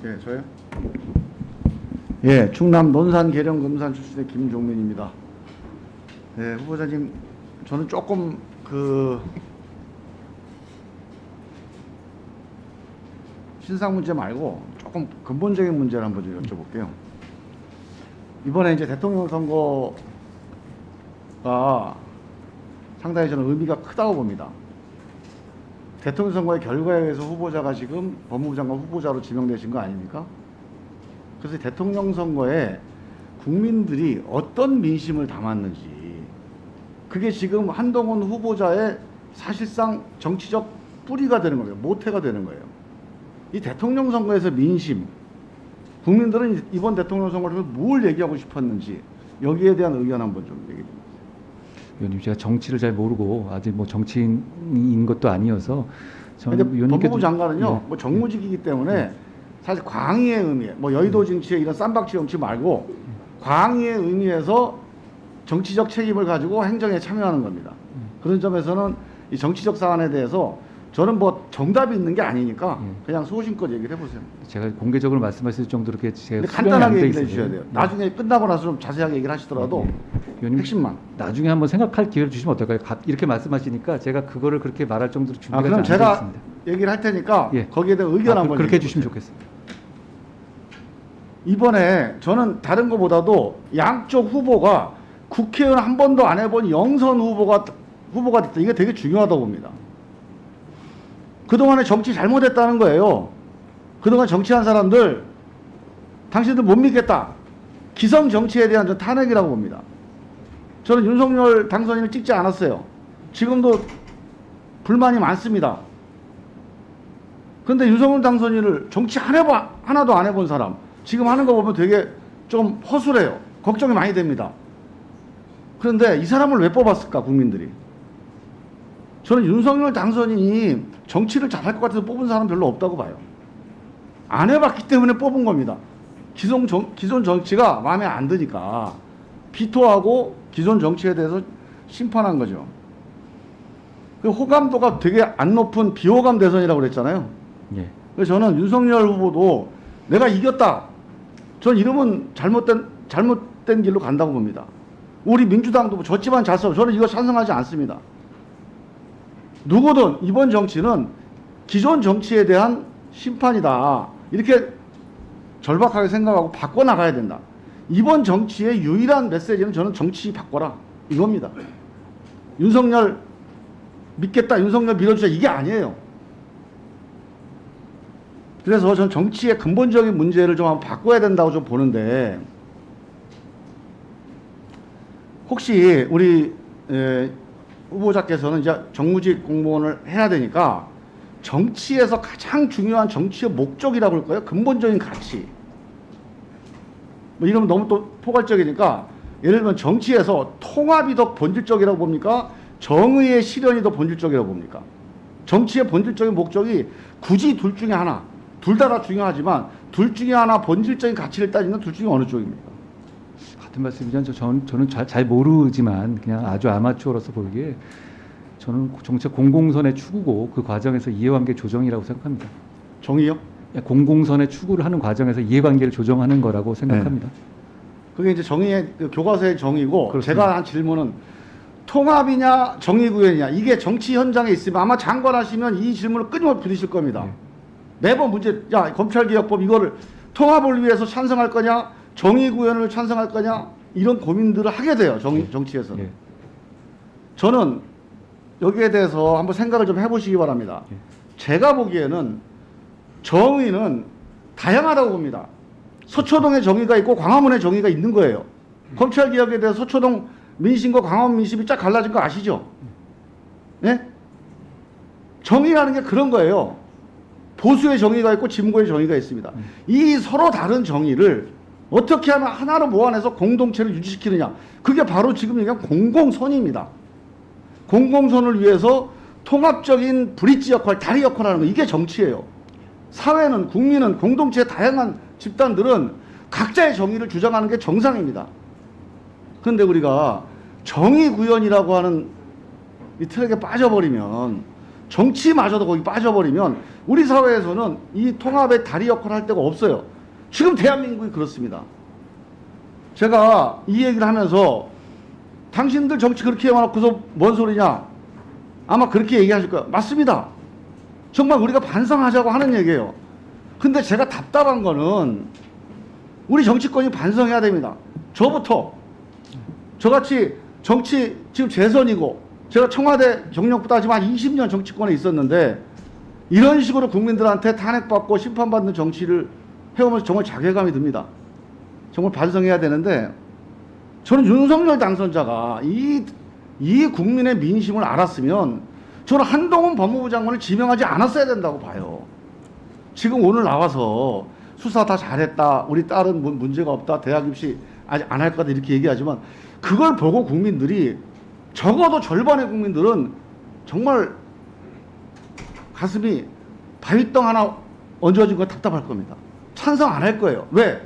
예, 저요? 예, 충남 논산 계령 금산 출신의 김종민입니다. 예, 후보자님, 저는 조금 신상 문제 말고 조금 근본적인 문제를 한번 좀 여쭤볼게요. 이번에 이제 대통령 선거가 상당히 저는 의미가 크다고 봅니다. 대통령 선거의 결과에 의해서 후보자가 지금 법무부 장관 후보자로 지명되신 거 아닙니까? 그래서 대통령 선거에 국민들이 어떤 민심을 담았는지, 그게 지금 한동훈 후보자의 사실상 정치적 뿌리가 되는 거예요. 모태가 되는 거예요. 이 대통령 선거에서 민심, 국민들은 이번 대통령 선거를 통해서 뭘 얘기하고 싶었는지, 여기에 대한 의견 한번 좀 얘기해 주세요. 의원님, 제가 정치를 잘 모르고 아직 뭐 정치인인 것도 아니어서 근데 법무부 장관은요, 뭐 정무직이기 때문에 사실 광의의 의미, 뭐 여의도 정치의 이런 쌈박치 정치 말고 광의의 의미에서 정치적 책임을 가지고 행정에 참여하는 겁니다. 그런 점에서는 이 정치적 사안에 대해서 저는 뭐 정답이 있는 게 아니니까 그냥 소신껏 얘기를 해보세요. 제가 공개적으로 말씀하실 정도로 이렇게 제가 간단하게 얘기를 해주셔야 돼요. 나중에 끝나고 나서 좀 자세하게 얘기를 하시더라도 의원님, 핵심만. 나중에 한번 생각할 기회를 주시면 어떨까요? 이렇게 말씀하시니까 제가 그거를 그렇게 말할 정도로 준비가 그럼 안 돼 제가 있습니다. 얘기를 할 테니까 예. 거기에 대한 의견 한번 그렇게 얘기해 해주시면 보세요. 좋겠습니다. 이번에 저는 다른 것보다도 양쪽 후보가 국회의원 한 번도 안 해본 영선 후보가 됐다. 이게 되게 중요하다고 봅니다. 그동안에 정치 잘못했다는 거예요. 그동안 정치한 사람들, 당신들 못 믿겠다. 기성 정치에 대한 전 탄핵이라고 봅니다. 저는 윤석열 당선인을 찍지 않았어요. 지금도 불만이 많습니다. 그런데 윤석열 당선인을 정치 하나도 안 해본 사람, 지금 하는 거 보면 되게 좀 허술해요. 걱정이 많이 됩니다. 그런데 이 사람을 왜 뽑았을까, 국민들이? 저는 윤석열 당선인이 정치를 잘할 것 같아서 뽑은 사람 별로 없다고 봐요. 안 해봤기 때문에 뽑은 겁니다. 기존 정치가 마음에 안 드니까 비토하고 기존 정치에 대해서 심판한 거죠. 그 호감도가 되게 안 높은 비호감 대선이라고 그랬잖아요. 예. 그래서 저는 윤석열 후보도 내가 이겼다. 전 이러면 잘못된 길로 간다고 봅니다. 우리 민주당도 졌지만 잤어. 저는 이거 찬성하지 않습니다. 누구든 이번 정치는 기존 정치에 대한 심판이다. 이렇게 절박하게 생각하고 바꿔나가야 된다. 이번 정치의 유일한 메시지는 저는 정치 바꿔라. 이겁니다. 윤석열 믿겠다. 윤석열 밀어주자. 이게 아니에요. 그래서 저는 정치의 근본적인 문제를 좀 한번 바꿔야 된다고 좀 보는데, 혹시 우리 후보자께서는 이제 정무직 공무원을 해야 되니까 정치에서 가장 중요한 정치의 목적이라고 할까요? 근본적인 가치. 뭐 이러면 너무 또 포괄적이니까, 예를 들면 정치에서 통합이 더 본질적이라고 봅니까? 정의의 실현이 더 본질적이라고 봅니까? 정치의 본질적인 목적이 굳이 둘 중에 하나, 둘 다 중요하지만 둘 중에 하나 본질적인 가치를 따지면 둘 중에 어느 쪽입니까? 같은 말씀이지만 저는 잘 모르지만 그냥 아주 아마추어로서 보기에 저는 정책 공공선의 추구고 그 과정에서 이해관계 조정이라고 생각합니다. 정의요? 공공선의 추구를 하는 과정에서 이해관계를 조정하는 거라고 생각합니다. 그게 이제 정의의 교과서의 정의고, 그렇습니다. 제가 한 질문은 통합이냐 정의구현이냐, 이게 정치 현장에 있으면 아마 장관하시면 이 질문을 끊임없이 부딪힐 겁니다. 매번 문제, 야, 검찰개혁법 이거를 통합을 위해서 찬성할 거냐, 정의구현을 찬성할 거냐, 이런 고민들을 하게 돼요. 정치에서는. 예. 저는 여기에 대해서 한번 생각을 좀 해보시기 바랍니다. 예. 제가 보기에는 정의는 다양하다고 봅니다. 서초동의 정의가 있고 광화문의 정의가 있는 거예요. 검찰개혁에 대해서 서초동 민심과 광화문 민심이 쫙 갈라진 거 아시죠? 네? 정의라는 게 그런 거예요. 보수의 정의가 있고 진보의 정의가 있습니다. 이 서로 다른 정의를 어떻게 하면 하나로 모아내서 공동체를 유지시키느냐. 그게 바로 지금 얘기한 공공선입니다. 공공선을 위해서 통합적인 브릿지 역할, 다리 역할을 하는 거, 이게 정치예요. 사회는, 국민은, 공동체의 다양한 집단들은 각자의 정의를 주장하는 게 정상입니다. 그런데 우리가 정의구현이라고 하는 이 트랙에 빠져버리면, 정치마저도 거기 빠져버리면 우리 사회에서는 이 통합의 다리 역할을 할 데가 없어요. 지금 대한민국이 그렇습니다. 제가 이 얘기를 하면서 당신들 정치 그렇게 해놓고서 뭔 소리냐? 아마 그렇게 얘기하실 거예요. 맞습니다. 정말 우리가 반성하자고 하는 얘기예요. 근데 제가 답답한 거는 우리 정치권이 반성해야 됩니다. 저부터. 저같이 정치 지금 재선이고 제가 청와대 경력보다 하지만 20년 정치권에 있었는데 이런 식으로 국민들한테 탄핵받고 심판받는 정치를 해오면서 정말 자괴감이 듭니다. 정말 반성해야 되는데 저는 윤석열 당선자가 이 국민의 민심을 알았으면 저는 한동훈 법무부 장관을 지명하지 않았어야 된다고 봐요. 지금 오늘 나와서 수사 다 잘했다, 우리 딸은 문제가 없다, 대학 입시 아직 안 할 거다 이렇게 얘기하지만 그걸 보고 국민들이 적어도 절반의 국민들은 정말 가슴이 바위덩 하나 얹어진 거 답답할 겁니다. 찬성 안 할 거예요. 왜?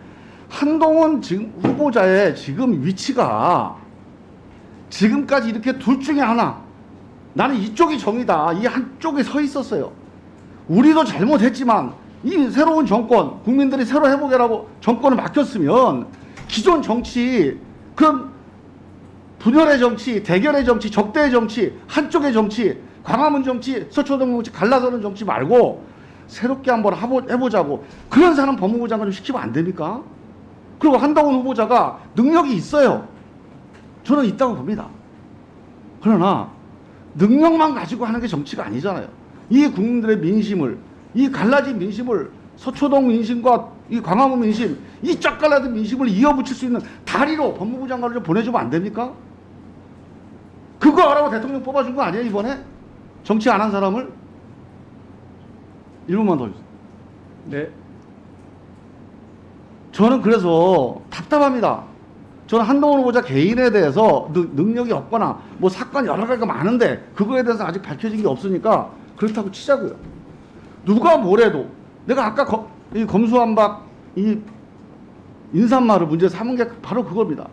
한동훈 지금 후보자의 지금 위치가 지금까지 이렇게 둘 중에 하나, 나는 이쪽이 정의다, 이 한쪽에 서 있었어요. 우리도 잘못했지만 이 새로운 정권, 국민들이 새로 해보게라고 정권을 맡겼으면 기존 정치, 그런 분열의 정치, 대결의 정치, 적대의 정치, 한쪽의 정치, 광화문 정치, 서초동 정치, 갈라서는 정치 말고 새롭게 한번 해보자고 그런 사람 법무부 장관 좀 시키면 안 됩니까? 그리고 한동훈 후보자가 능력이 있어요. 저는 있다고 봅니다. 그러나 능력만 가지고 하는 게 정치가 아니잖아요. 이 국민들의 민심을, 이 갈라진 민심을, 서초동 민심과 이 광화문 민심, 이 쫙 갈라진 민심을 이어붙일 수 있는 다리로 법무부 장관을 좀 보내주면 안 됩니까? 그거 하라고 대통령 뽑아준 거 아니에요, 이번에? 정치 안 한 사람을? 1분만 더 주세요. 네. 저는 그래서 답답합니다. 저는 한동훈 후보자 개인에 대해서 능력이 없거나 뭐 사건 여러 가지가 많은데 그거에 대해서 아직 밝혀진 게 없으니까 그렇다고 치자고요. 누가 뭐래도 내가 아까 이 검수완박 이 인사말을 문제 삼은 게 바로 그겁니다.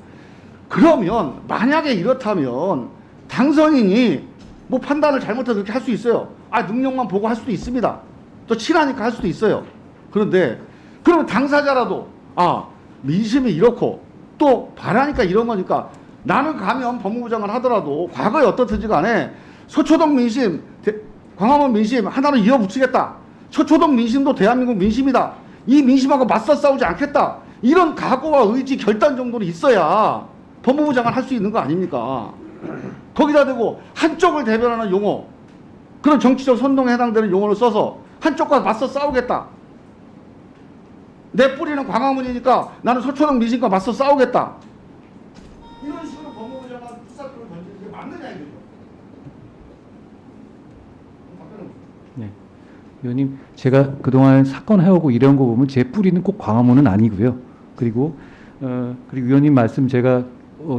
그러면 만약에 이렇다면 당선인이 뭐 판단을 잘못해서 그렇게 할 수 있어요. 아, 능력만 보고 할 수도 있습니다. 또 친하니까 할 수도 있어요. 그런데 그러면 당사자라도 아, 민심이 이렇고 또 바라니까 이런 거니까 나는 가면 법무부 장관 하더라도 과거에 어떻든지 간에 서초동 민심, 광화문 민심 하나로 이어붙이겠다. 서초동 민심도 대한민국 민심이다. 이 민심하고 맞서 싸우지 않겠다. 이런 각오와 의지, 결단 정도는 있어야 법무부 장관 할 수 있는 거 아닙니까? 거기다 대고 한쪽을 대변하는 용어, 그런 정치적 선동에 해당되는 용어를 써서 한쪽과 맞서 싸우겠다. 내 뿌리는 광화문이니까 나는 서초동 민심과 맞서 싸우겠다. 이런 식으로 법무부 장관 수사권을 던지는 게 맞느냐 이거죠. 네. 의원님, 제가 그동안 사건 해오고 이런 거 보면 제 뿌리는 꼭 광화문은 아니고요. 그리고 의원님 말씀 제가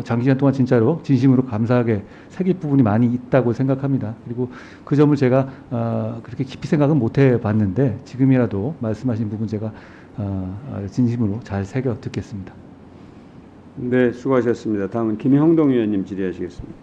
장시간 동안 진짜로 진심으로 감사하게 새길 부분이 많이 있다고 생각합니다. 그리고 그 점을 제가 그렇게 깊이 생각은 못 해봤는데 지금이라도 말씀하신 부분 제가 진심으로 잘 새겨 듣겠습니다. 네, 수고하셨습니다. 다음은 김형동 의원님 질의하시겠습니다.